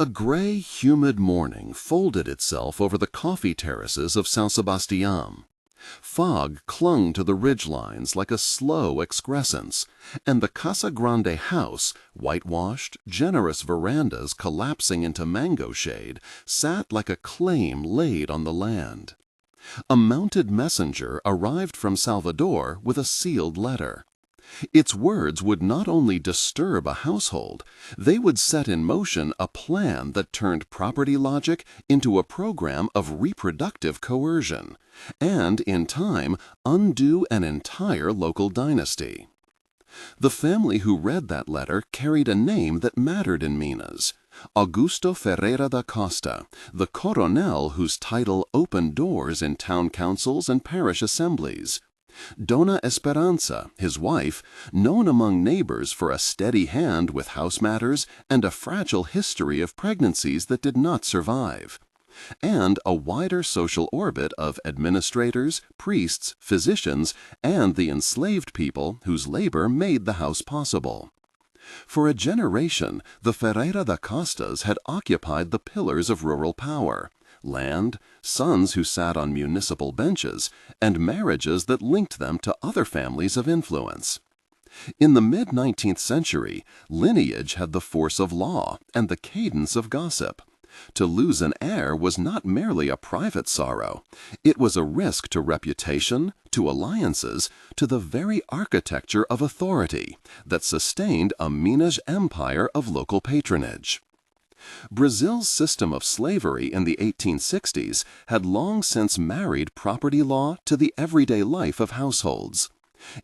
A gray, humid morning folded itself over the coffee terraces of São Sebastião. Fog clung to the ridgelines like a slow excrescence, and the Casa Grande house, whitewashed, generous verandas collapsing into mango shade, sat like a claim laid on the land. A mounted messenger arrived from Salvador with a sealed letter. Its words would not only disturb a household, they would set in motion a plan that turned property logic into a program of reproductive coercion, and, in time, undo an entire local dynasty. The family who read that letter carried a name that mattered in Minas: Augusto Ferreira da Costa, the coronel whose title opened doors in town councils and parish assemblies. Dona Esperança, his wife, known among neighbors for a steady hand with house matters and a fragile history of pregnancies that did not survive. And a wider social orbit of administrators, priests, physicians, and the enslaved people whose labor made the house possible. For a generation, the Ferreira da Costas had occupied the pillars of rural power: land, sons who sat on municipal benches, and marriages that linked them to other families of influence. In the mid-19th century, lineage had the force of law and the cadence of gossip. To lose an heir was not merely a private sorrow. It was a risk to reputation, to alliances, to the very architecture of authority that sustained a Minas empire of local patronage. Brazil's system of slavery in the 1860s had long since married property law to the everyday life of households.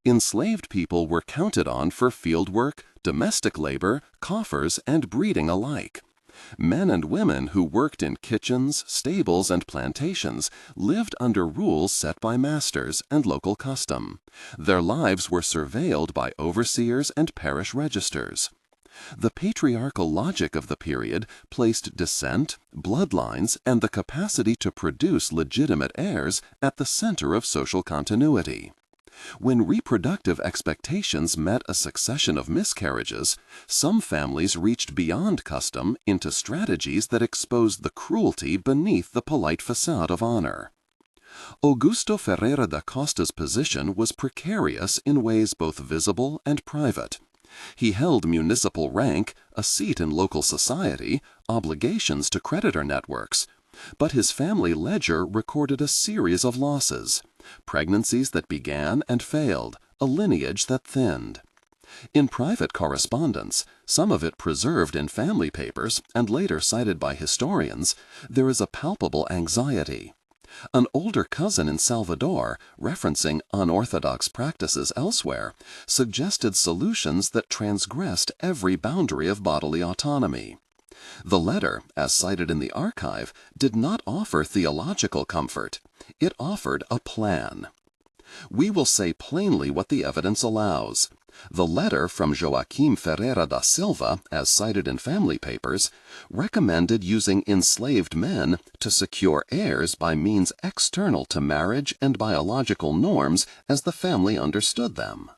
Enslaved people were counted on for field work, domestic labor, coffers, and breeding alike. Men and women who worked in kitchens, stables, and plantations lived under rules set by masters and local custom. Their lives were surveilled by overseers and parish registers. The patriarchal logic of the period placed descent, bloodlines, and the capacity to produce legitimate heirs at the center of social continuity. When reproductive expectations met a succession of miscarriages, some families reached beyond custom into strategies that exposed the cruelty beneath the polite facade of honor. Augusto Ferreira da Costa's position was precarious in ways both visible and private. He held municipal rank, a seat in local society, obligations to creditor networks. But his family ledger recorded a series of losses: pregnancies that began and failed, a lineage that thinned. In private correspondence, some of it preserved in family papers and later cited by historians, there is a palpable anxiety. An older cousin in Salvador, referencing unorthodox practices elsewhere, suggested solutions that transgressed every boundary of bodily autonomy. The letter, as cited in the archive, did not offer theological comfort. It offered a plan. We will say plainly what the evidence allows. The letter from Joaquim Ferreira da Silva, as cited in family papers, recommended using enslaved men to secure heirs by means external to marriage and biological norms as the family understood them.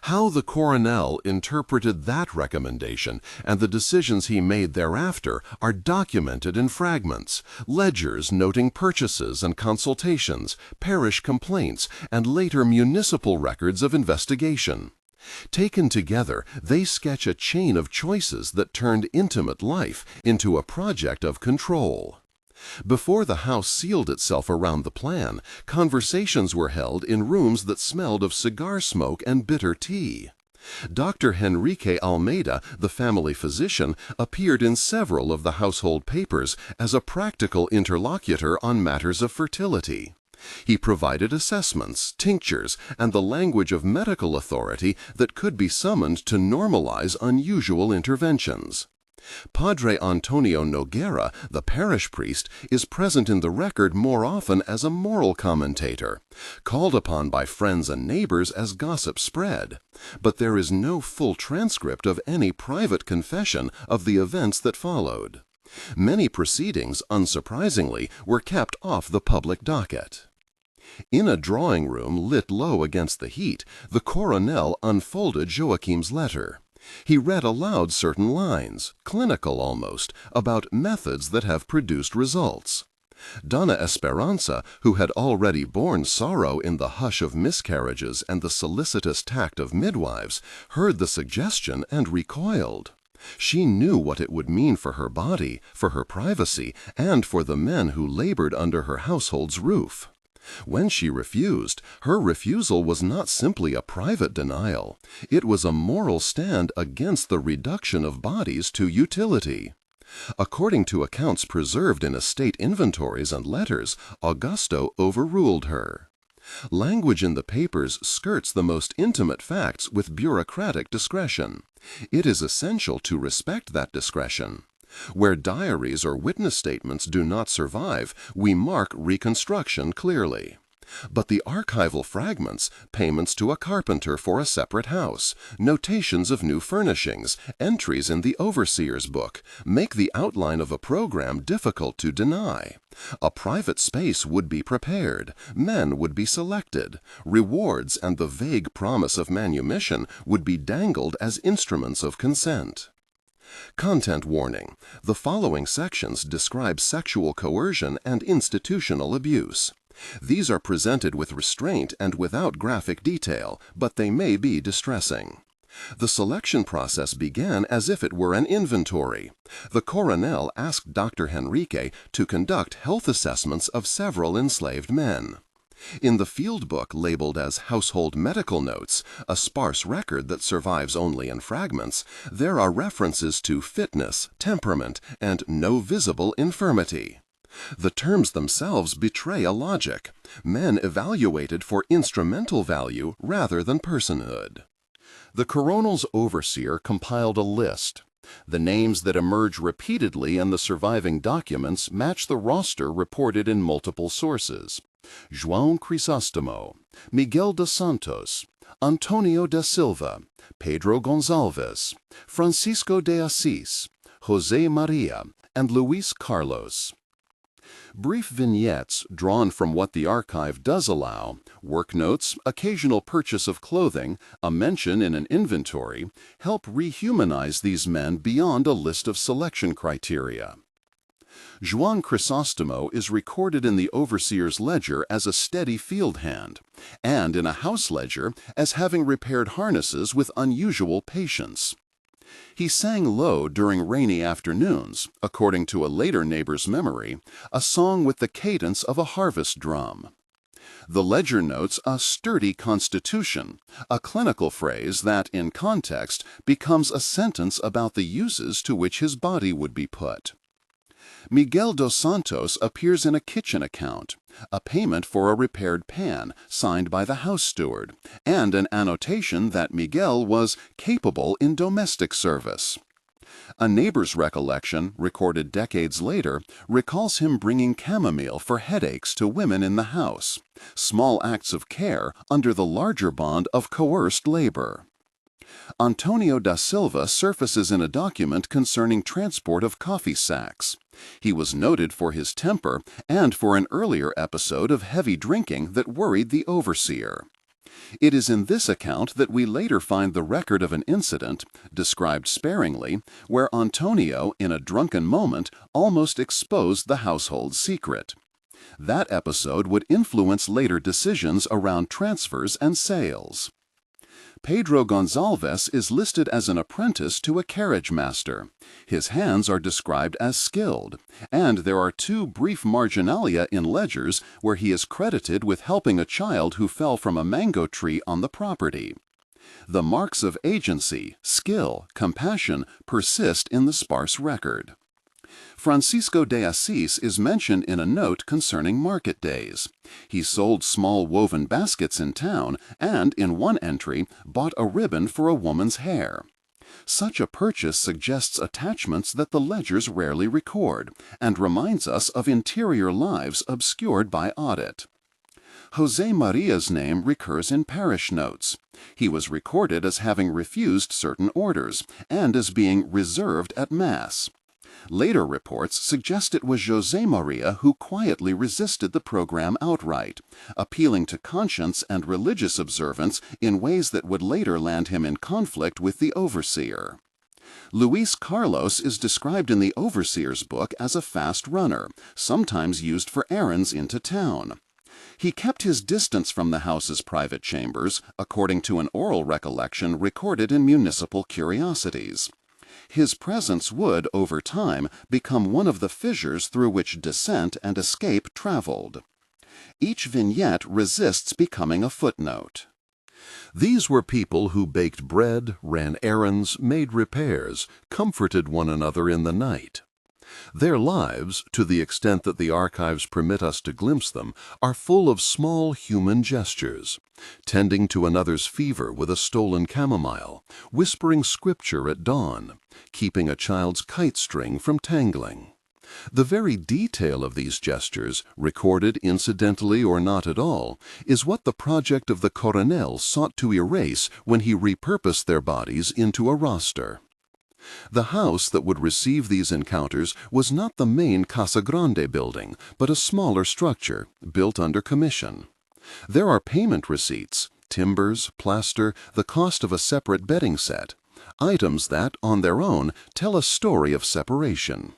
How the coronel interpreted that recommendation and the decisions he made thereafter are documented in fragments, ledgers noting purchases and consultations, parish complaints, and later municipal records of investigation. Taken together, they sketch a chain of choices that turned intimate life into a project of control. Before the house sealed itself around the plan, conversations were held in rooms that smelled of cigar smoke and bitter tea. Dr. Henrique Almeida, the family physician, appeared in several of the household papers as a practical interlocutor on matters of fertility. He provided assessments, tinctures, and the language of medical authority that could be summoned to normalize unusual interventions. Padre Antonio Nogueira, the parish priest, is present in the record more often as a moral commentator, called upon by friends and neighbors as gossip spread. But there is no full transcript of any private confession of the events that followed. Many proceedings, unsurprisingly, were kept off the public docket. In a drawing room lit low against the heat, the coronel unfolded Joachim's letter. He read aloud certain lines, clinical almost, about methods that have produced results. Dona Esperança, who had already borne sorrow in the hush of miscarriages and the solicitous tact of midwives, heard the suggestion and recoiled. She knew what it would mean for her body, for her privacy, and for the men who labored under her household's roof. When she refused, her refusal was not simply a private denial. It was a moral stand against the reduction of bodies to utility. According to accounts preserved in estate inventories and letters, Augusto overruled her. Language in the papers skirts the most intimate facts with bureaucratic discretion. It is essential to respect that discretion. Where diaries or witness statements do not survive, we mark reconstruction clearly. But the archival fragments, payments to a carpenter for a separate house, notations of new furnishings, entries in the overseer's book, make the outline of a program difficult to deny. A private space would be prepared, men would be selected, rewards and the vague promise of manumission would be dangled as instruments of consent. Content warning. The following sections describe sexual coercion and institutional abuse. These are presented with restraint and without graphic detail, but they may be distressing. The selection process began as if it were an inventory. The coronel asked Dr. Henrique to conduct health assessments of several enslaved men. In the field book labeled as Household Medical Notes, a sparse record that survives only in fragments, there are references to fitness, temperament, and no visible infirmity. The terms themselves betray a logic, men evaluated for instrumental value rather than personhood. The coronel's overseer compiled a list. The names that emerge repeatedly in the surviving documents match the roster reported in multiple sources. João Crisóstomo, Miguel dos Santos, Antonio da Silva, Pedro Gonçalves, Francisco de Assis, José Maria, and Luis Carlos. Brief vignettes drawn from what the archive does allow, work notes, occasional purchase of clothing, a mention in an inventory, help rehumanize these men beyond a list of selection criteria. João Crisóstomo is recorded in the overseer's ledger as a steady field hand, and in a house ledger as having repaired harnesses with unusual patience. He sang low during rainy afternoons, according to a later neighbor's memory, a song with the cadence of a harvest drum. The ledger notes a sturdy constitution, a clinical phrase that, in context, becomes a sentence about the uses to which his body would be put. Miguel dos Santos appears in a kitchen account, a payment for a repaired pan signed by the house steward, and an annotation that Miguel was capable in domestic service. A neighbor's recollection, recorded decades later, recalls him bringing chamomile for headaches to women in the house, small acts of care under the larger bond of coerced labor. Antonio da Silva surfaces in a document concerning transport of coffee sacks. He was noted for his temper and for an earlier episode of heavy drinking that worried the overseer. It is in this account that we later find the record of an incident, described sparingly, where Antonio, in a drunken moment, almost exposed the household's secret. That episode would influence later decisions around transfers and sales. Pedro Gonçalves is listed as an apprentice to a carriage master. His hands are described as skilled, and there are two brief marginalia in ledgers where he is credited with helping a child who fell from a mango tree on the property. The marks of agency, skill, compassion persist in the sparse record. Francisco de Assis is mentioned in a note concerning market days. He sold small woven baskets in town and, in one entry, bought a ribbon for a woman's hair. Such a purchase suggests attachments that the ledgers rarely record and reminds us of interior lives obscured by audit. José Maria's name recurs in parish notes. He was recorded as having refused certain orders and as being reserved at Mass. Later reports suggest it was José Maria who quietly resisted the program outright, appealing to conscience and religious observance in ways that would later land him in conflict with the overseer. Luis Carlos is described in the overseer's book as a fast runner, sometimes used for errands into town. He kept his distance from the house's private chambers, according to an oral recollection recorded in Municipal Curiosities. His presence would, over time, become one of the fissures through which descent and escape traveled. Each vignette resists becoming a footnote. These were people who baked bread, ran errands, made repairs, comforted one another in the night. Their lives, to the extent that the archives permit us to glimpse them, are full of small human gestures, tending to another's fever with a stolen chamomile, whispering scripture at dawn, keeping a child's kite string from tangling. The very detail of these gestures, recorded incidentally or not at all, is what the project of the coronel sought to erase when he repurposed their bodies into a roster. The house that would receive these encounters was not the main Casa Grande building, but a smaller structure, built under commission. There are payment receipts, timbers, plaster, the cost of a separate bedding set, items that, on their own, tell a story of separation.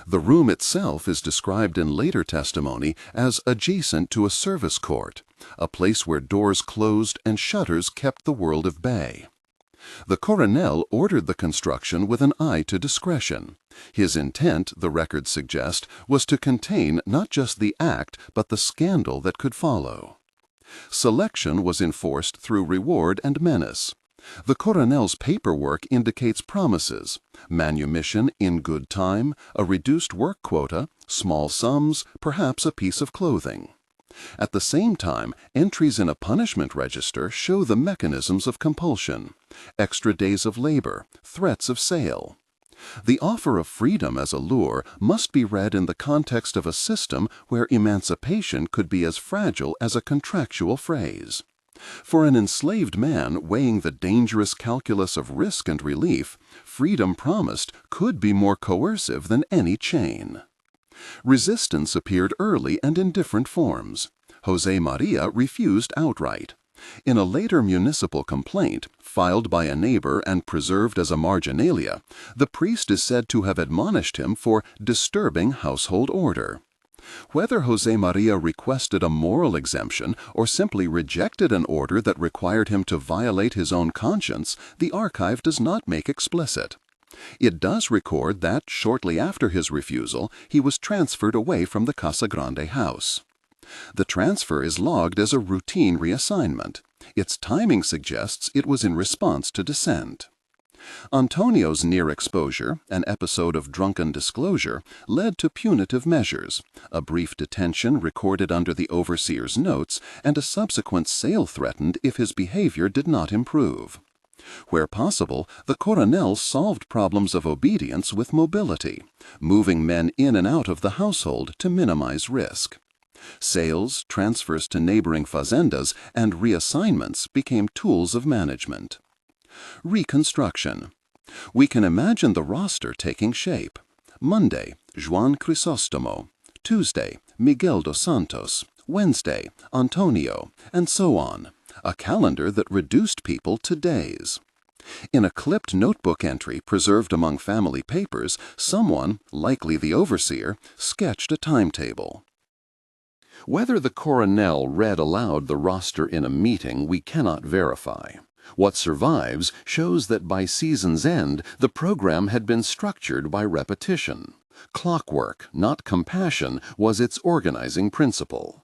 The room itself is described in later testimony as adjacent to a service court, a place where doors closed and shutters kept the world at bay. The coronel ordered the construction with an eye to discretion. His intent, the records suggest, was to contain not just the act but the scandal that could follow. Selection was enforced through reward and menace. The coronel's paperwork indicates promises, manumission in good time, a reduced work quota, small sums, perhaps a piece of clothing. At the same time, entries in a punishment register show the mechanisms of compulsion, extra days of labor, threats of sale. The offer of freedom as a lure must be read in the context of a system where emancipation could be as fragile as a contractual phrase. For an enslaved man weighing the dangerous calculus of risk and relief, freedom promised could be more coercive than any chain. Resistance appeared early and in different forms. José Maria refused outright. In a later municipal complaint, filed by a neighbor and preserved as a marginalia, the priest is said to have admonished him for disturbing household order. Whether José Maria requested a moral exemption or simply rejected an order that required him to violate his own conscience, the archive does not make explicit. It does record that, shortly after his refusal, he was transferred away from the Casa Grande house. The transfer is logged as a routine reassignment. Its timing suggests it was in response to dissent. Antonio's near exposure, an episode of drunken disclosure, led to punitive measures, a brief detention recorded under the overseer's notes, and a subsequent sale threatened if his behavior did not improve. Where possible, the coronel solved problems of obedience with mobility, moving men in and out of the household to minimize risk. Sales, transfers to neighboring fazendas, and reassignments became tools of management. Reconstruction. We can imagine the roster taking shape. Monday, Juan Crisostomo. Tuesday, Miguel dos Santos. Wednesday, Antonio, and so on. A calendar that reduced people to days. In a clipped notebook entry preserved among family papers, someone, likely the overseer, sketched a timetable. Whether the coronel read aloud the roster in a meeting, we cannot verify. What survives shows that by season's end, the program had been structured by repetition. Clockwork, not compassion, was its organizing principle.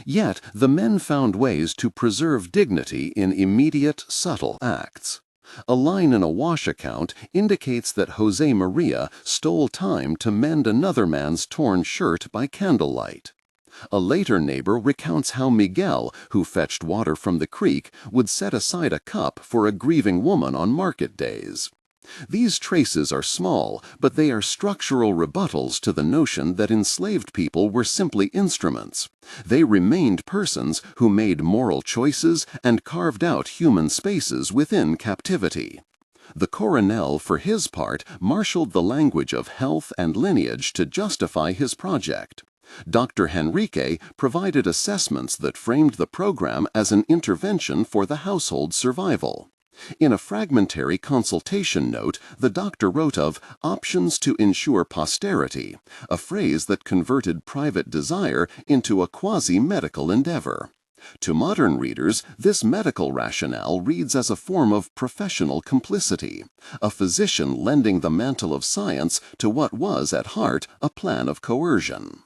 Yet the men found ways to preserve dignity in immediate, subtle acts. A line in a wash account indicates that José Maria stole time to mend another man's torn shirt by candlelight. A later neighbor recounts how Miguel, who fetched water from the creek, would set aside a cup for a grieving woman on market days. These traces are small, but they are structural rebuttals to the notion that enslaved people were simply instruments. They remained persons who made moral choices and carved out human spaces within captivity. The coronel, for his part, marshaled the language of health and lineage to justify his project. Dr. Henrique provided assessments that framed the program as an intervention for the household's survival. In a fragmentary consultation note, the doctor wrote of options to ensure posterity, a phrase that converted private desire into a quasi-medical endeavor. To modern readers, this medical rationale reads as a form of professional complicity, a physician lending the mantle of science to what was, at heart, a plan of coercion.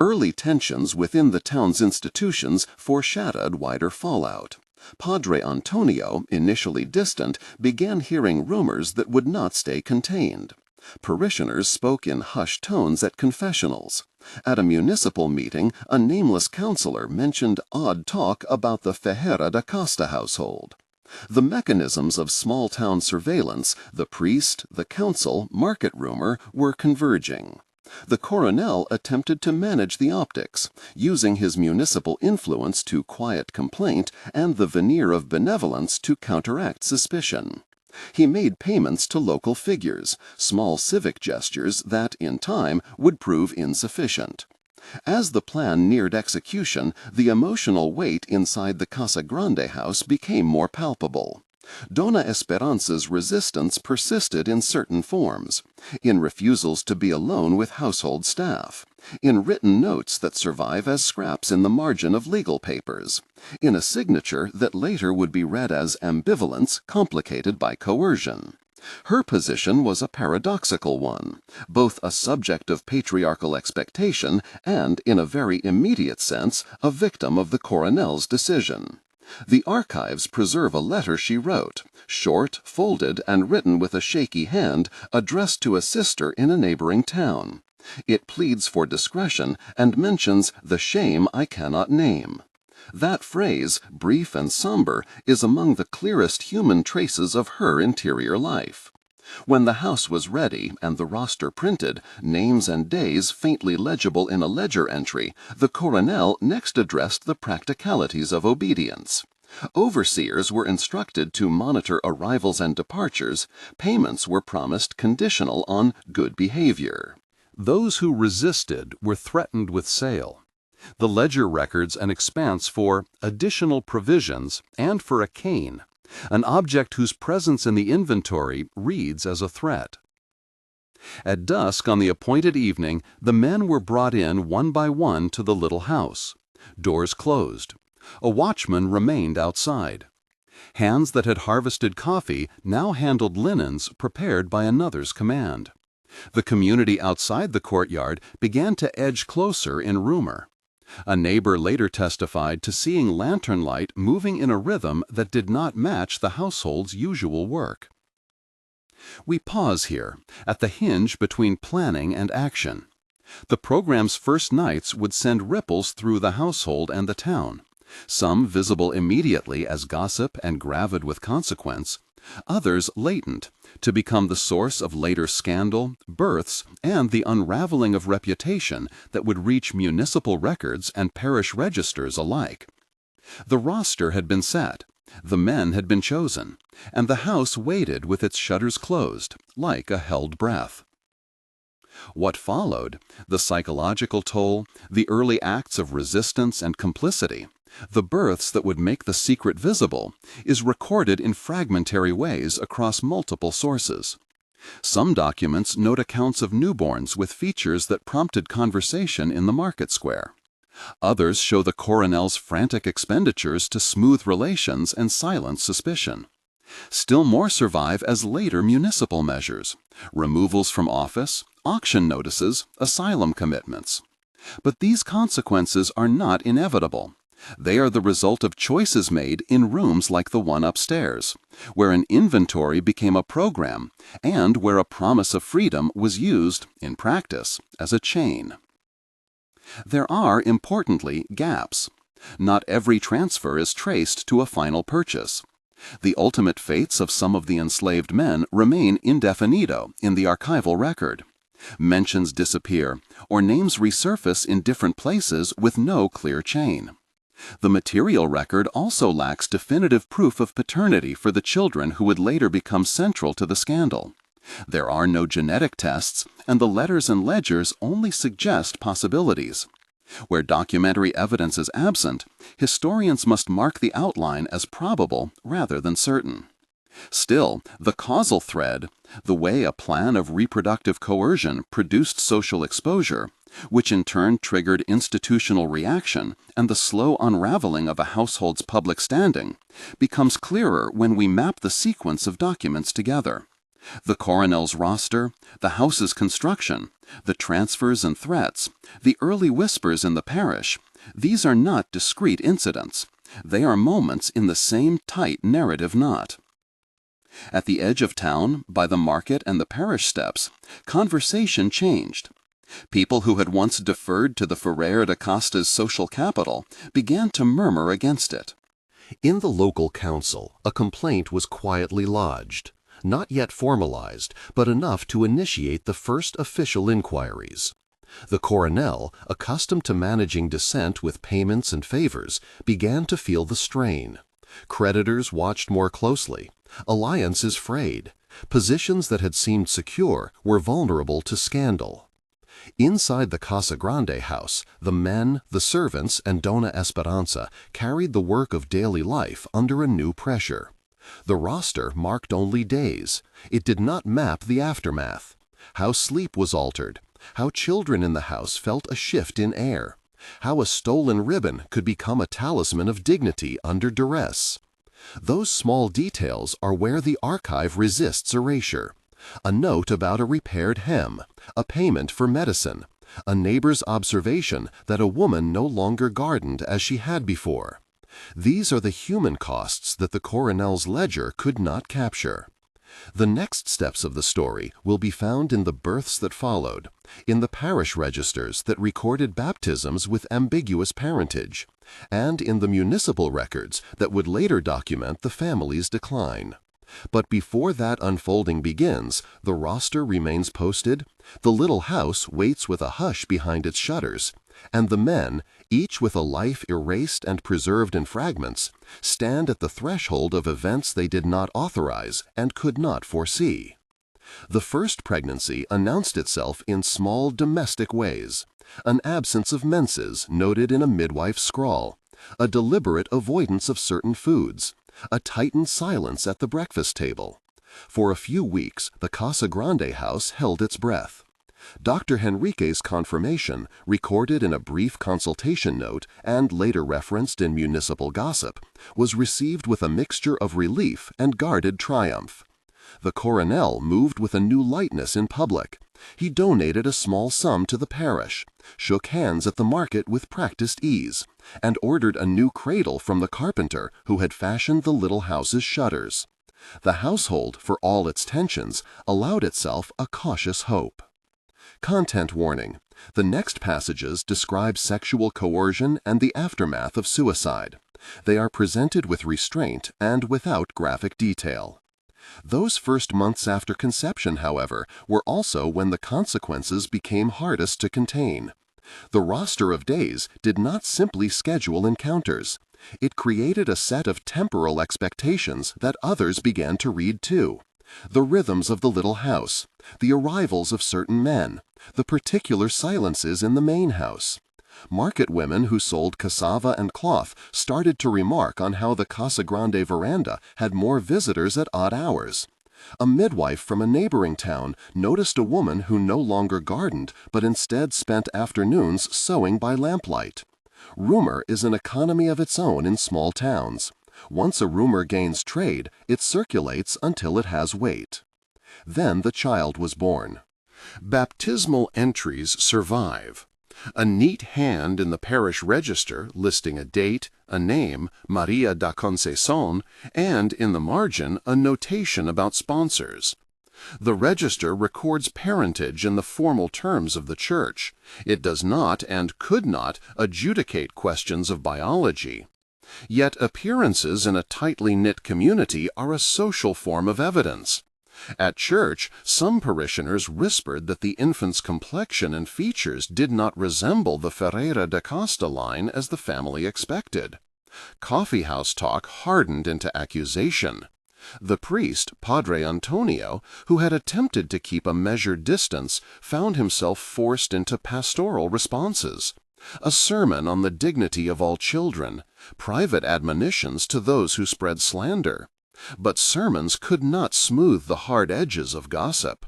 Early tensions within the town's institutions foreshadowed wider fallout. Padre Antonio, initially distant, began hearing rumors that would not stay contained. Parishioners spoke in hushed tones at confessionals. At a municipal meeting, a nameless councillor mentioned odd talk about the Ferreira da Costa household. The mechanisms of small-town surveillance, the priest, the council, market rumor, were converging. The coronel attempted to manage the optics, using his municipal influence to quiet complaint and the veneer of benevolence to counteract suspicion. He made payments to local figures, small civic gestures that, in time, would prove insufficient. As the plan neared execution, the emotional weight inside the Casa Grande house became more palpable. Dona Esperanza's resistance persisted in certain forms, in refusals to be alone with household staff, in written notes that survive as scraps in the margin of legal papers, in a signature that later would be read as ambivalence complicated by coercion. Her position was a paradoxical one, both a subject of patriarchal expectation and, in a very immediate sense, a victim of the coronel's decision. The archives preserve a letter she wrote, short, folded, and written with a shaky hand, addressed to a sister in a neighboring town. It pleads for discretion and mentions the shame I cannot name. That phrase, brief and somber, is among the clearest human traces of her interior life. When the house was ready and the roster printed, names and days faintly legible in a ledger entry, the coronel next addressed the practicalities of obedience. Overseers were instructed to monitor arrivals and departures. Payments were promised conditional on good behavior. Those who resisted were threatened with sale. The ledger records an expanse for additional provisions and for a cane, an object whose presence in the inventory reads as a threat. At dusk on the appointed evening, the men were brought in one by one to the little house. Doors closed. A watchman remained outside. Hands that had harvested coffee now handled linens prepared by another's command. The community outside the courtyard began to edge closer in rumor. A neighbor later testified to seeing lantern light moving in a rhythm that did not match the household's usual work. We pause here, at the hinge between planning and action. The program's first nights would send ripples through the household and the town, some visible immediately as gossip and gravid with consequence, others latent, to become the source of later scandal, births, and the unraveling of reputation that would reach municipal records and parish registers alike. The roster had been set, the men had been chosen, and the house waited with its shutters closed, like a held breath. What followed, the psychological toll, the early acts of resistance and complicity, the births that would make the secret visible, is recorded in fragmentary ways across multiple sources. Some documents note accounts of newborns with features that prompted conversation in the market square. Others show the coronel's frantic expenditures to smooth relations and silence suspicion. Still more survive as later municipal measures, removals from office, auction notices, asylum commitments. But these consequences are not inevitable. They are the result of choices made in rooms like the one upstairs, where an inventory became a program and where a promise of freedom was used, in practice, as a chain. There are, importantly, gaps. Not every transfer is traced to a final purchase. The ultimate fates of some of the enslaved men remain indefinito in the archival record. Mentions disappear, or names resurface in different places with no clear chain. The material record also lacks definitive proof of paternity for the children who would later become central to the scandal. There are no genetic tests, and the letters and ledgers only suggest possibilities. Where documentary evidence is absent, historians must mark the outline as probable rather than certain. Still, the causal thread, the way a plan of reproductive coercion produced social exposure, which in turn triggered institutional reaction and the slow unraveling of a household's public standing, becomes clearer when we map the sequence of documents together. The coronel's roster, the house's construction, the transfers and threats, the early whispers in the parish, these are not discrete incidents. They are moments in the same tight narrative knot. At the edge of town, by the market and the parish steps, conversation changed. People who had once deferred to the Ferreira da Costa's social capital began to murmur against it. In the local council, a complaint was quietly lodged, not yet formalized, but enough to initiate the first official inquiries. The coronel, accustomed to managing dissent with payments and favors, began to feel the strain. Creditors watched more closely. Alliances frayed. Positions that had seemed secure were vulnerable to scandal. Inside the Casa Grande house, the men, the servants, and Dona Esperança carried the work of daily life under a new pressure. The roster marked only days. It did not map the aftermath. How sleep was altered. How children in the house felt a shift in air. How a stolen ribbon could become a talisman of dignity under duress. Those small details are where the archive resists erasure. A note about a repaired hem, a payment for medicine, a neighbor's observation that a woman no longer gardened as she had before. These are the human costs that the coronel's ledger could not capture. The next steps of the story will be found in the births that followed, in the parish registers that recorded baptisms with ambiguous parentage, and in the municipal records that would later document the family's decline. But before that unfolding begins, the roster remains posted, the little house waits with a hush behind its shutters, and the men, each with a life erased and preserved in fragments, stand at the threshold of events they did not authorize and could not foresee. The first pregnancy announced itself in small domestic ways, an absence of menses noted in a midwife's scrawl, a deliberate avoidance of certain foods, a tightened silence at the breakfast table. For a few weeks, the Casa Grande house held its breath. Dr. Henrique's confirmation, recorded in a brief consultation note and later referenced in municipal gossip, was received with a mixture of relief and guarded triumph. The coronel moved with a new lightness in public. He donated a small sum to the parish, shook hands at the market with practiced ease, and ordered a new cradle from the carpenter who had fashioned the little house's shutters. The household, for all its tensions, allowed itself a cautious hope. Content warning. The next passages describe sexual coercion and the aftermath of suicide. They are presented with restraint and without graphic detail. Those first months after conception, however, were also when the consequences became hardest to contain. The roster of days did not simply schedule encounters. It created a set of temporal expectations that others began to read too. The rhythms of the little house, the arrivals of certain men, the particular silences in the main house. Market women who sold cassava and cloth started to remark on how the Casa Grande veranda had more visitors at odd hours. A midwife from a neighboring town noticed a woman who no longer gardened but instead spent afternoons sewing by lamplight. Rumor is an economy of its own in small towns. Once a rumor gains trade, it circulates until it has weight. Then the child was born. Baptismal entries survive. A neat hand in the parish register listing a date, a name, Maria da Conceição, and in the margin a notation about sponsors. The register records parentage in the formal terms of the Church. It does not and could not adjudicate questions of biology. Yet appearances in a tightly knit community are a social form of evidence. At church, some parishioners whispered that the infant's complexion and features did not resemble the Ferreira da Costa line as the family expected. Coffeehouse talk hardened into accusation. The priest, Padre Antonio, who had attempted to keep a measured distance, found himself forced into pastoral responses. A sermon on the dignity of all children, private admonitions to those who spread slander. But sermons could not smooth the hard edges of gossip.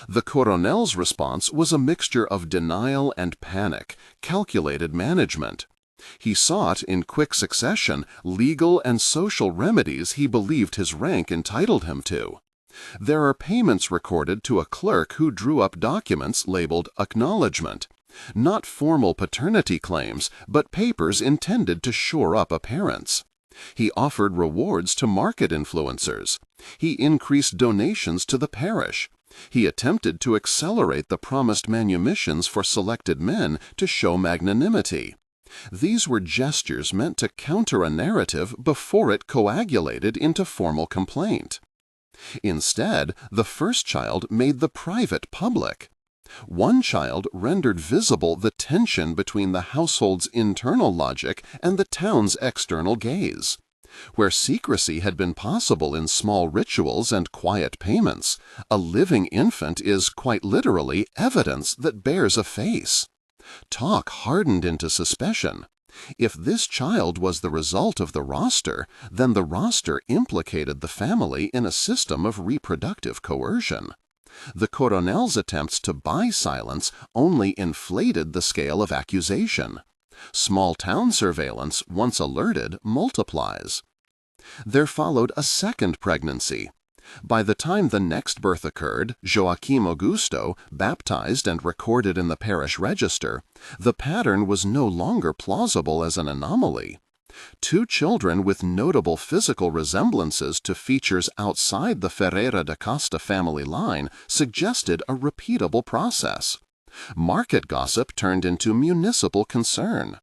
The coronel's response was a mixture of denial and panic, calculated management. He sought, in quick succession, legal and social remedies he believed his rank entitled him to. There are payments recorded to a clerk who drew up documents labeled acknowledgment. Not formal paternity claims, but papers intended to shore up appearance. He offered rewards to market influencers. He increased donations to the parish. He attempted to accelerate the promised manumissions for selected men to show magnanimity. These were gestures meant to counter a narrative before it coagulated into formal complaint. Instead, the first child made the private public. One child rendered visible the tension between the household's internal logic and the town's external gaze. Where secrecy had been possible in small rituals and quiet payments, a living infant is, quite literally, evidence that bears a face. Talk hardened into suspicion. If this child was the result of the roster, then the roster implicated the family in a system of reproductive coercion. The coronel's attempts to buy silence only inflated the scale of accusation. Small-town surveillance, once alerted, multiplies. There followed a second pregnancy. By the time the next birth occurred, Joaquim Augusto, baptized and recorded in the parish register, the pattern was no longer plausible as an anomaly. Two children with notable physical resemblances to features outside the Ferreira da Costa family line suggested a repeatable process. Market gossip turned into municipal concern.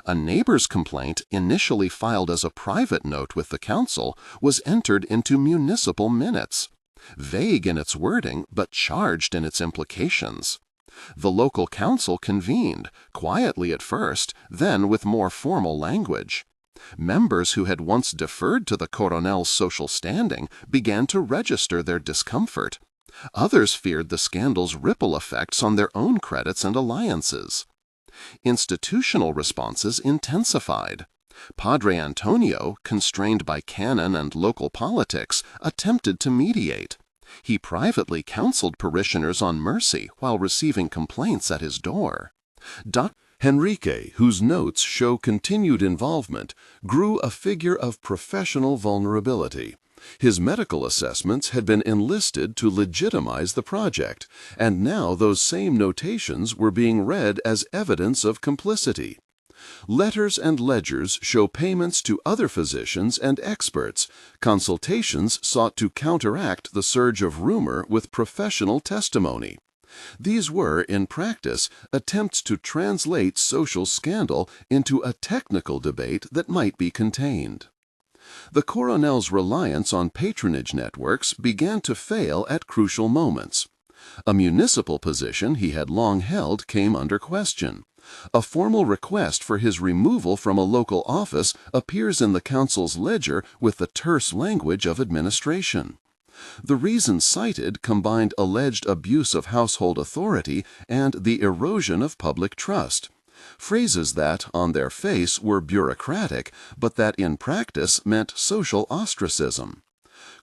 A neighbor's complaint, initially filed as a private note with the council, was entered into municipal minutes. Vague in its wording, but charged in its implications. The local council convened, quietly at first, then with more formal language. Members who had once deferred to the coronel's social standing began to register their discomfort. Others feared the scandal's ripple effects on their own credits and alliances. Institutional responses intensified. Padre Antonio, constrained by canon and local politics, attempted to mediate. He privately counseled parishioners on mercy while receiving complaints at his door. Henrique, whose notes show continued involvement, grew a figure of professional vulnerability. His medical assessments had been enlisted to legitimize the project, and now those same notations were being read as evidence of complicity. Letters and ledgers show payments to other physicians and experts. Consultations sought to counteract the surge of rumor with professional testimony. These were, in practice, attempts to translate social scandal into a technical debate that might be contained. The coronel's reliance on patronage networks began to fail at crucial moments. A municipal position he had long held came under question. A formal request for his removal from a local office appears in the council's ledger with the terse language of administration. The reasons cited combined alleged abuse of household authority and the erosion of public trust. Phrases that, on their face, were bureaucratic, but that in practice meant social ostracism.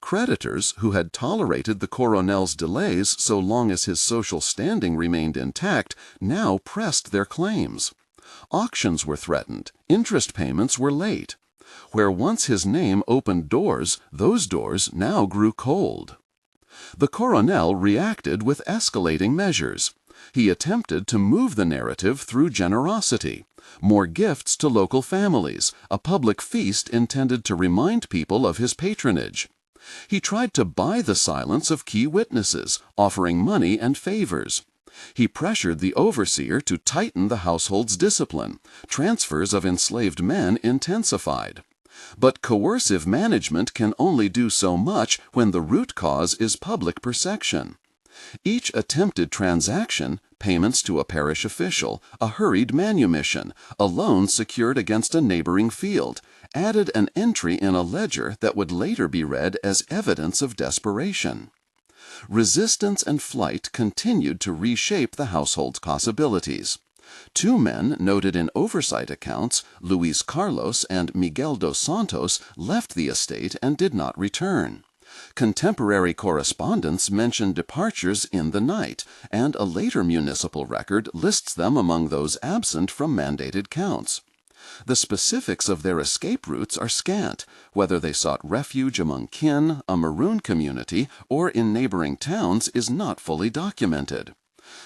Creditors, who had tolerated the coronel's delays so long as his social standing remained intact, now pressed their claims. Auctions were threatened, interest payments were late. Where once his name opened doors, those doors now grew cold. The coronel reacted with escalating measures. He attempted to move the narrative through generosity, more gifts to local families, a public feast intended to remind people of his patronage. He tried to buy the silence of key witnesses, offering money and favors. He pressured the overseer to tighten the household's discipline. Transfers of enslaved men intensified. But coercive management can only do so much when the root cause is public persecution. Each attempted transaction, payments to a parish official, a hurried manumission, a loan secured against a neighboring field, added an entry in a ledger that would later be read as evidence of desperation. Resistance and flight continued to reshape the household's possibilities. Two men noted in oversight accounts, Luis Carlos and Miguel dos Santos, left the estate and did not return. Contemporary correspondence mentioned departures in the night, and a later municipal record lists them among those absent from mandated counts. The specifics of their escape routes are scant, whether they sought refuge among kin, a maroon community, or in neighboring towns is not fully documented.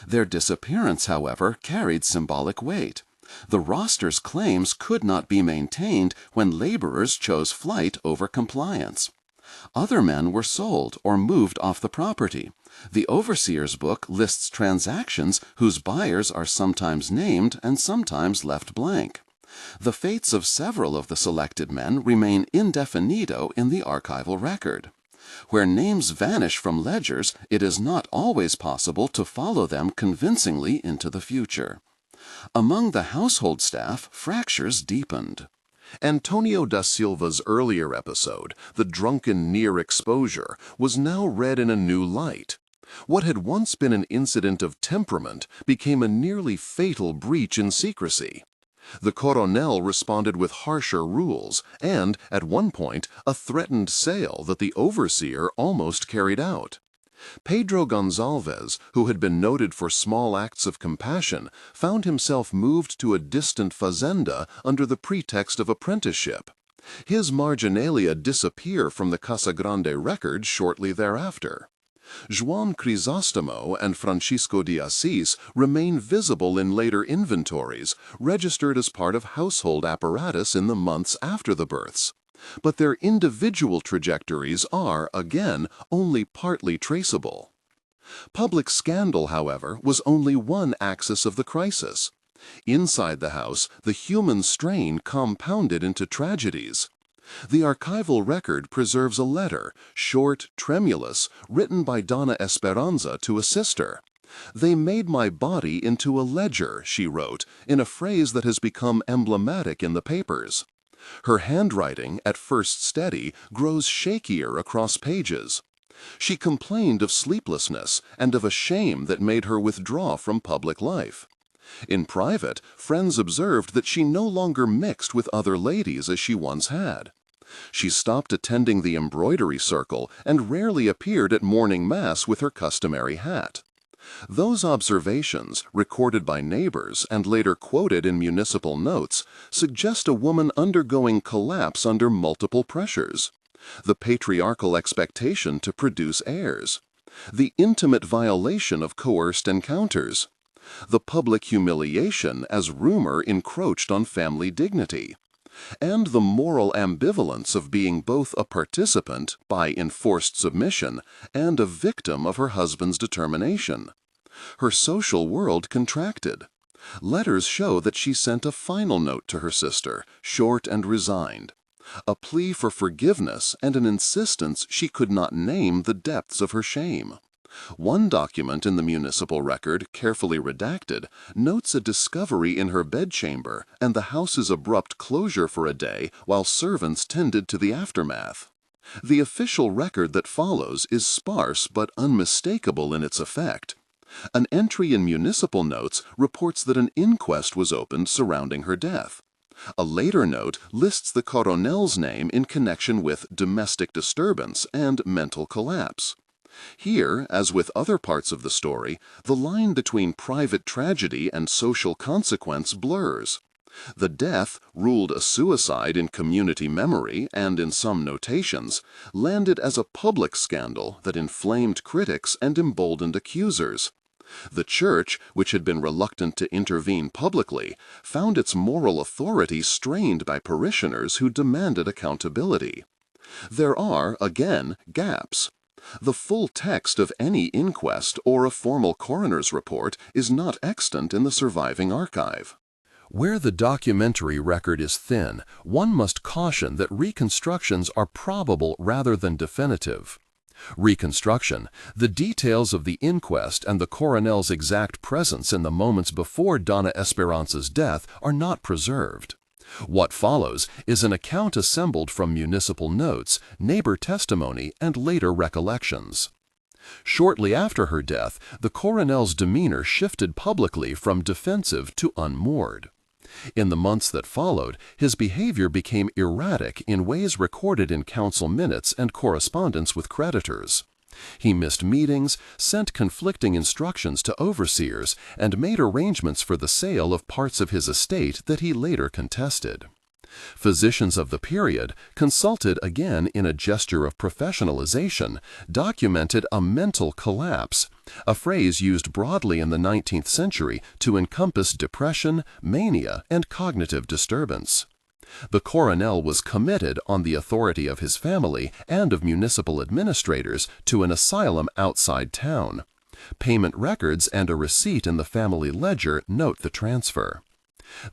Their disappearance, however, carried symbolic weight. The roster's claims could not be maintained when laborers chose flight over compliance. Other men were sold or moved off the property. The overseer's book lists transactions whose buyers are sometimes named and sometimes left blank. The fates of several of the selected men remain indefinito in the archival record. Where names vanish from ledgers, it is not always possible to follow them convincingly into the future. Among the household staff, fractures deepened. Antonio da Silva's earlier episode, the drunken near exposure, was now read in a new light. What had once been an incident of temperament became a nearly fatal breach in secrecy. The coronel responded with harsher rules and, at one point, a threatened sale that the overseer almost carried out. Pedro Gonzalez, who had been noted for small acts of compassion, found himself moved to a distant fazenda under the pretext of apprenticeship. His marginalia disappear from the Casa Grande record shortly thereafter. Juan Crisostomo and Francisco de Assis remain visible in later inventories, registered as part of household apparatus in the months after the births. But their individual trajectories are, again, only partly traceable. Public scandal, however, was only one axis of the crisis. Inside the house, the human strain compounded into tragedies. The archival record preserves a letter, short, tremulous, written by Dona Esperanza to a sister. "They made my body into a ledger," she wrote, in a phrase that has become emblematic in the papers. Her handwriting, at first steady, grows shakier across pages. She complained of sleeplessness and of a shame that made her withdraw from public life. In private, friends observed that she no longer mixed with other ladies as she once had. She stopped attending the embroidery circle and rarely appeared at morning mass with her customary hat. Those observations, recorded by neighbors and later quoted in municipal notes, suggest a woman undergoing collapse under multiple pressures. The patriarchal expectation to produce heirs. The intimate violation of coerced encounters. The public humiliation as rumor encroached on family dignity. And the moral ambivalence of being both a participant, by enforced submission, and a victim of her husband's determination. Her social world contracted. Letters show that she sent a final note to her sister, short and resigned. A plea for forgiveness and an insistence she could not name the depths of her shame. One document in the municipal record, carefully redacted, notes a discovery in her bedchamber and the house's abrupt closure for a day while servants tended to the aftermath. The official record that follows is sparse but unmistakable in its effect. An entry in municipal notes reports that an inquest was opened surrounding her death. A later note lists the coronel's name in connection with domestic disturbance and mental collapse. Here, as with other parts of the story, the line between private tragedy and social consequence blurs. The death, ruled a suicide in community memory and in some notations, landed as a public scandal that inflamed critics and emboldened accusers. The Church, which had been reluctant to intervene publicly, found its moral authority strained by parishioners who demanded accountability. There are, again, gaps. The full text of any inquest or a formal coroner's report is not extant in the surviving archive. Where the documentary record is thin, one must caution that reconstructions are probable rather than definitive. Reconstruction, the details of the inquest and the coronel's exact presence in the moments before Dona Esperanza's death are not preserved. What follows is an account assembled from municipal notes, neighbor testimony, and later recollections. Shortly after her death, the coronel's demeanor shifted publicly from defensive to unmoored. In the months that followed, his behavior became erratic in ways recorded in council minutes and correspondence with creditors. He missed meetings, sent conflicting instructions to overseers, and made arrangements for the sale of parts of his estate that he later contested. Physicians of the period, consulted again in a gesture of professionalization, documented a mental collapse, a phrase used broadly in the 19th century to encompass depression, mania, and cognitive disturbance. The coronel was committed on the authority of his family and of municipal administrators to an asylum outside town. Payment records and a receipt in the family ledger note the transfer.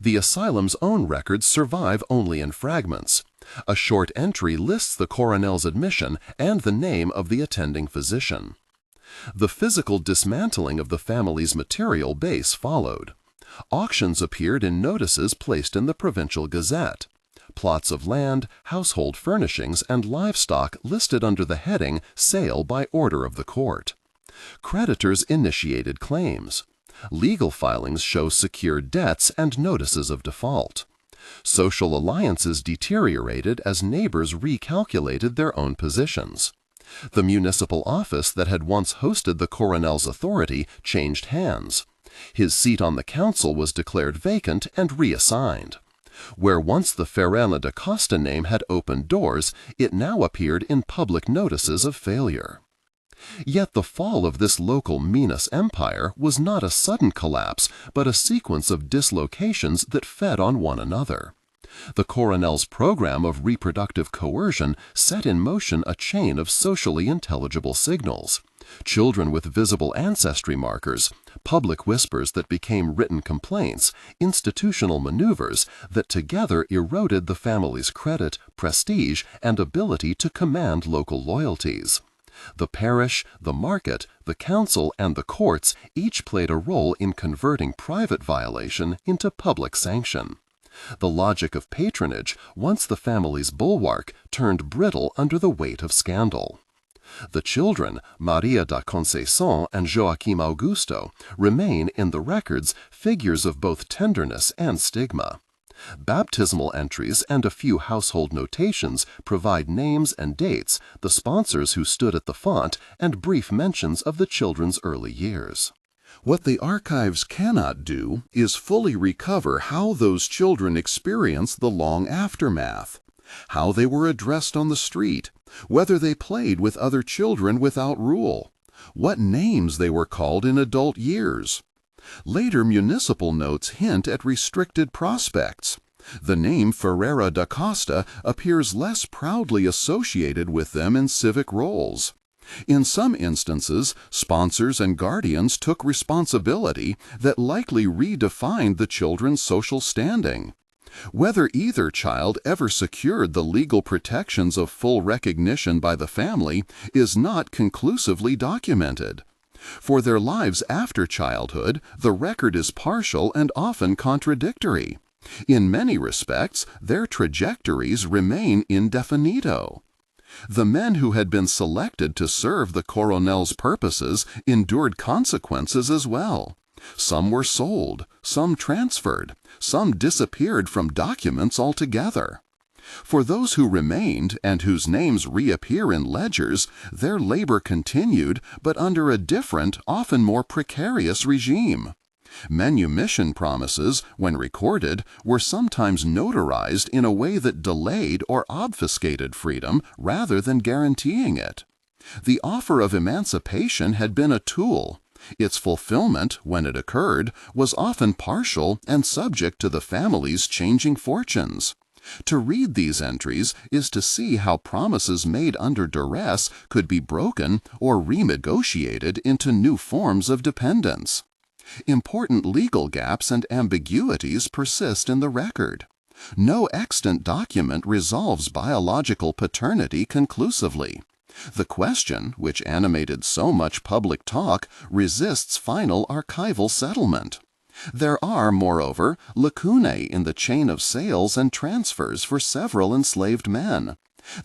The asylum's own records survive only in fragments. A short entry lists the coronel's admission and the name of the attending physician. The physical dismantling of the family's material base followed. Auctions appeared in notices placed in the Provincial Gazette. Plots of land, household furnishings, and livestock listed under the heading "Sale by order of the court." Creditors initiated claims. Legal filings show secured debts and notices of default. Social alliances deteriorated as neighbors recalculated their own positions. The municipal office that had once hosted the coronel's authority changed hands. His seat on the council was declared vacant and reassigned. Where once the Ferreira da Costa name had opened doors, it now appeared in public notices of failure. Yet the fall of this local Minas empire was not a sudden collapse, but a sequence of dislocations that fed on one another. The coronel's program of reproductive coercion set in motion a chain of socially intelligible signals. Children with visible ancestry markers, public whispers that became written complaints, institutional maneuvers that together eroded the family's credit, prestige, and ability to command local loyalties. The parish, the market, the council, and the courts each played a role in converting private violation into public sanction. The logic of patronage, once the family's bulwark, turned brittle under the weight of scandal. The children, Maria da Conceição and Joaquim Augusto, remain in the records figures of both tenderness and stigma. Baptismal entries and a few household notations provide names and dates, the sponsors who stood at the font, and brief mentions of the children's early years. What the archives cannot do is fully recover how those children experienced the long aftermath, how they were addressed on the street, whether they played with other children without rule, what names they were called in adult years. Later municipal notes hint at restricted prospects. The name Ferreira da Costa appears less proudly associated with them in civic roles. In some instances, sponsors and guardians took responsibility that likely redefined the children's social standing. Whether either child ever secured the legal protections of full recognition by the family is not conclusively documented. For their lives after childhood, the record is partial and often contradictory. In many respects, their trajectories remain indefinito. The men who had been selected to serve the coronel's purposes endured consequences as well. Some were sold, some transferred, some disappeared from documents altogether. For those who remained and whose names reappear in ledgers, their labor continued, but under a different, often more precarious regime. Manumission promises, when recorded, were sometimes notarized in a way that delayed or obfuscated freedom rather than guaranteeing it. The offer of emancipation had been a tool. Its fulfillment, when it occurred, was often partial and subject to the family's changing fortunes. To read these entries is to see how promises made under duress could be broken or renegotiated into new forms of dependence. Important legal gaps and ambiguities persist in the record. No extant document resolves biological paternity conclusively. The question, which animated so much public talk, resists final archival settlement. There are, moreover, lacunae in the chain of sales and transfers for several enslaved men.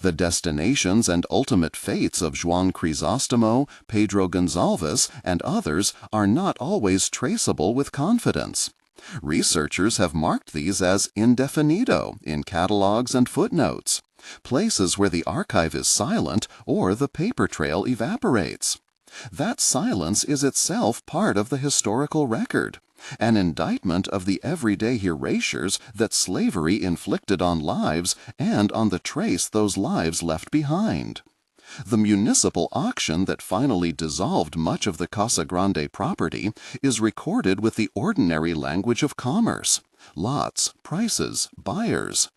The destinations and ultimate fates of Juan Crisostomo, Pedro Gonzalez, and others are not always traceable with confidence. Researchers have marked these as indefinito in catalogs and footnotes, places where the archive is silent or the paper trail evaporates. That silence is itself part of the historical record, an indictment of the everyday erasures that slavery inflicted on lives and on the trace those lives left behind. The municipal auction that finally dissolved much of the Casa Grande property is recorded with the ordinary language of commerce: lots, prices, buyers.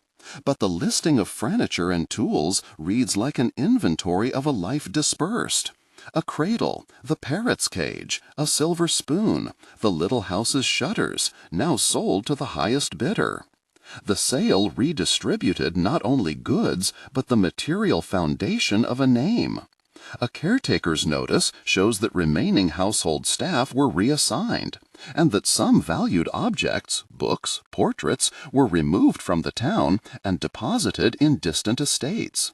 But the listing of furniture and tools reads like an inventory of a life dispersed. A cradle, the parrot's cage, a silver spoon, the little house's shutters, now sold to the highest bidder. The sale redistributed not only goods, but the material foundation of a name. A caretaker's notice shows that remaining household staff were reassigned, and that some valued objects, books, portraits, were removed from the town and deposited in distant estates.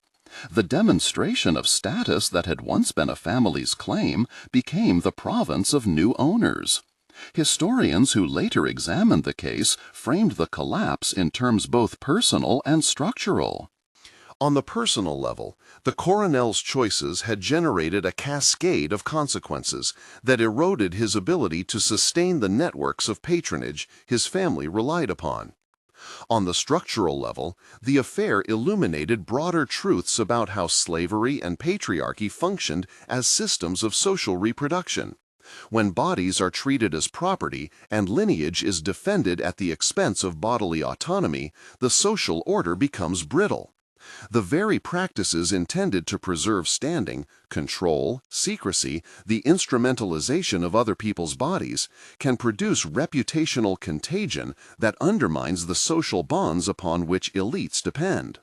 The demonstration of status that had once been a family's claim became the province of new owners. Historians who later examined the case framed the collapse in terms both personal and structural. On the personal level, the coronel's choices had generated a cascade of consequences that eroded his ability to sustain the networks of patronage his family relied upon. On the structural level, the affair illuminated broader truths about how slavery and patriarchy functioned as systems of social reproduction. When bodies are treated as property and lineage is defended at the expense of bodily autonomy, the social order becomes brittle. The very practices intended to preserve standing, control, secrecy, the instrumentalization of other people's bodies, can produce reputational contagion that undermines the social bonds upon which elites depend.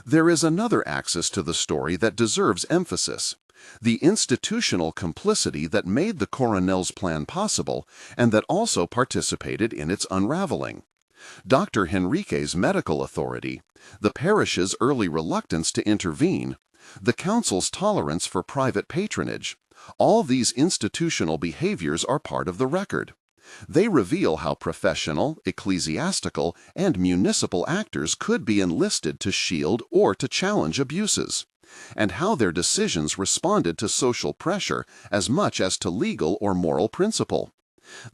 There is another axis to the story that deserves emphasis: the institutional complicity that made the coronel's plan possible and that also participated in its unraveling. Dr. Henrique's medical authority, the parish's early reluctance to intervene, the council's tolerance for private patronage, all these institutional behaviors are part of the record. They reveal how professional, ecclesiastical, and municipal actors could be enlisted to shield or to challenge abuses, and how their decisions responded to social pressure as much as to legal or moral principle.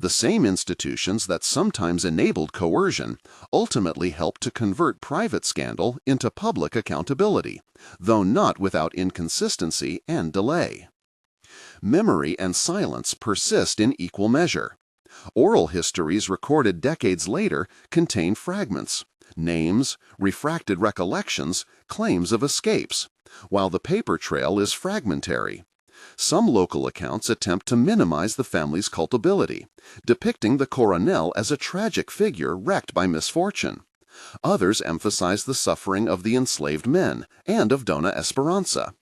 The same institutions that sometimes enabled coercion ultimately helped to convert private scandal into public accountability, though not without inconsistency and delay. Memory and silence persist in equal measure. Oral histories recorded decades later contain fragments, names, refracted recollections, claims of escapes, while the paper trail is fragmentary. Some local accounts attempt to minimize the family's culpability, depicting the coronel as a tragic figure wrecked by misfortune. Others emphasize the suffering of the enslaved men and of Dona Esperanza.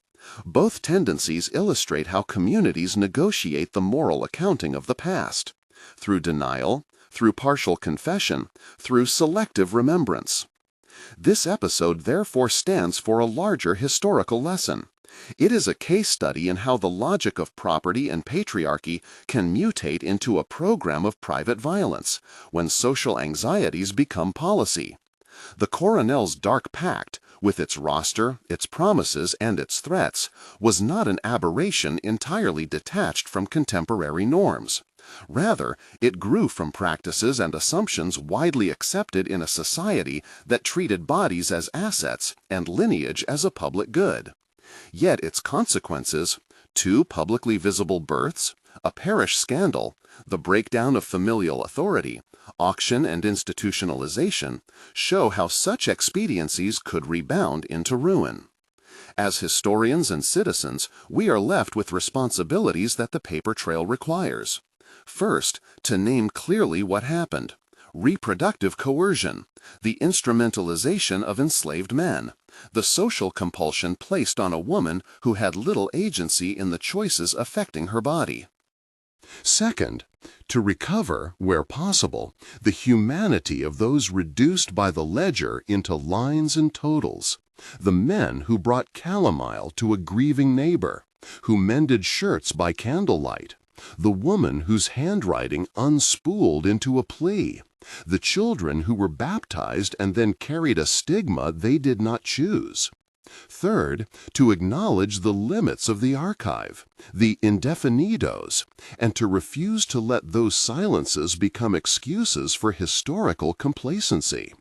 Both tendencies illustrate how communities negotiate the moral accounting of the past, through denial, through partial confession, through selective remembrance. This episode therefore stands for a larger historical lesson. It is a case study in how the logic of property and patriarchy can mutate into a program of private violence when social anxieties become policy. The coronel's dark pact, with its roster, its promises, and its threats, was not an aberration entirely detached from contemporary norms. Rather, it grew from practices and assumptions widely accepted in a society that treated bodies as assets and lineage as a public good. Yet its consequences, 2 publicly visible births, a parish scandal, the breakdown of familial authority, auction and institutionalization, show how such expediencies could rebound into ruin. As historians and citizens, we are left with responsibilities that the paper trail requires. First, to name clearly what happened: reproductive coercion, the instrumentalization of enslaved men, the social compulsion placed on a woman who had little agency in the choices affecting her body. Second, to recover, where possible, the humanity of those reduced by the ledger into lines and totals, the men who brought chamomile to a grieving neighbor, who mended shirts by candlelight, the woman whose handwriting unspooled into a plea, the children who were baptized and then carried a stigma they did not choose. Third, to acknowledge the limits of the archive, the indefinidos, and to refuse to let those silences become excuses for historical complacency.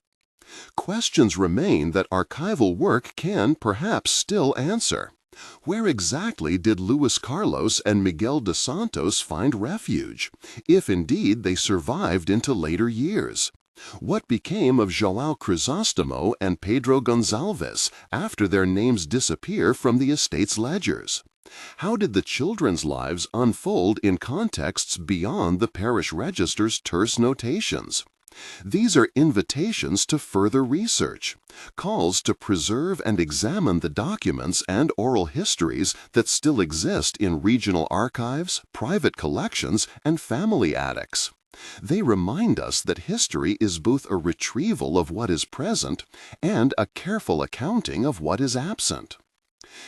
Questions remain that archival work can perhaps still answer. Where exactly did Luis Carlos and Miguel de Santos find refuge, if indeed they survived into later years? What became of João Crisostomo and Pedro Gonçalves after their names disappear from the estate's ledgers? How did the children's lives unfold in contexts beyond the parish register's terse notations? These are invitations to further research, calls to preserve and examine the documents and oral histories that still exist in regional archives, private collections, and family attics. They remind us that history is both a retrieval of what is present and a careful accounting of what is absent.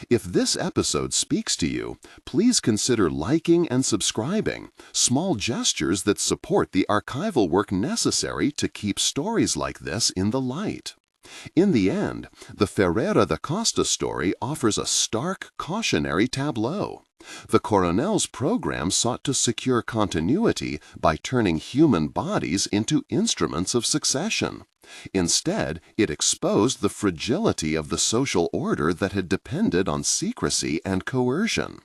If this episode speaks to you, please consider liking and subscribing, small gestures that support the archival work necessary to keep stories like this in the light. In the end, the Ferreira da Costa story offers a stark, cautionary tableau. The coronel's program sought to secure continuity by turning human bodies into instruments of succession. Instead, it exposed the fragility of the social order that had depended on secrecy and coercion.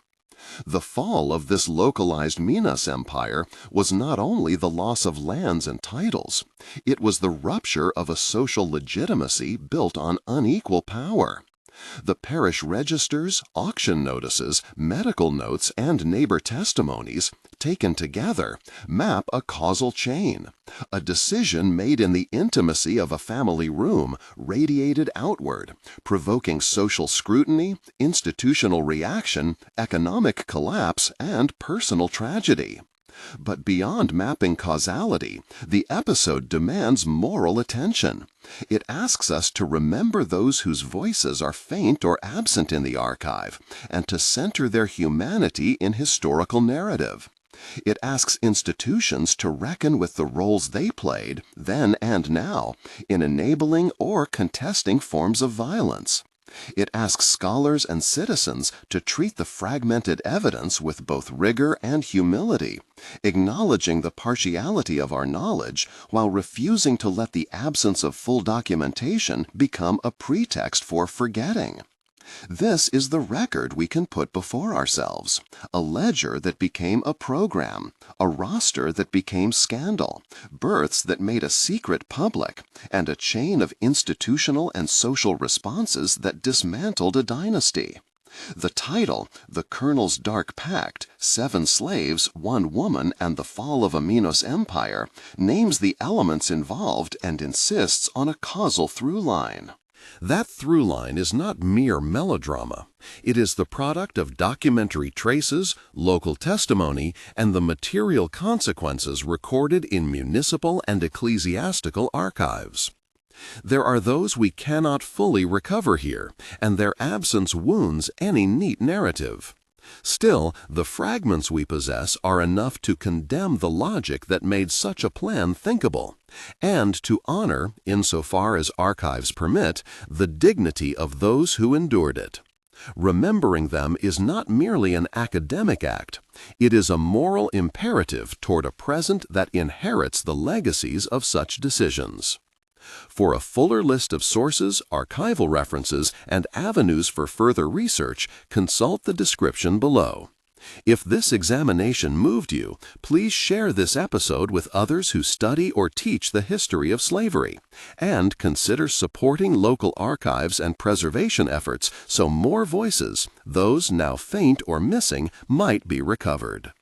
The fall of this localized Minas empire was not only the loss of lands and titles, it was the rupture of a social legitimacy built on unequal power. The parish registers, auction notices, medical notes, and neighbor testimonies, taken together, map a causal chain. A decision made in the intimacy of a family room radiated outward, provoking social scrutiny, institutional reaction, economic collapse, and personal tragedy. But beyond mapping causality, the episode demands moral attention. It asks us to remember those whose voices are faint or absent in the archive, and to center their humanity in historical narrative. It asks institutions to reckon with the roles they played, then and now, in enabling or contesting forms of violence. It asks scholars and citizens to treat the fragmented evidence with both rigor and humility, acknowledging the partiality of our knowledge while refusing to let the absence of full documentation become a pretext for forgetting. This is the record we can put before ourselves, a ledger that became a program, a roster that became scandal, births that made a secret public, and a chain of institutional and social responses that dismantled a dynasty. The title, The Colonel's Dark Pact, 7 Slaves, 1 Woman, and the Fall of a Minos Empire, names the elements involved and insists on a causal through line. That through line is not mere melodrama. It is the product of documentary traces, local testimony, and the material consequences recorded in municipal and ecclesiastical archives. There are those we cannot fully recover here, and their absence wounds any neat narrative. Still, the fragments we possess are enough to condemn the logic that made such a plan thinkable, and to honor, insofar as archives permit, the dignity of those who endured it. Remembering them is not merely an academic act, it is a moral imperative toward a present that inherits the legacies of such decisions. For a fuller list of sources, archival references, and avenues for further research, consult the description below. If this examination moved you, please share this episode with others who study or teach the history of slavery, and consider supporting local archives and preservation efforts so more voices, those now faint or missing, might be recovered.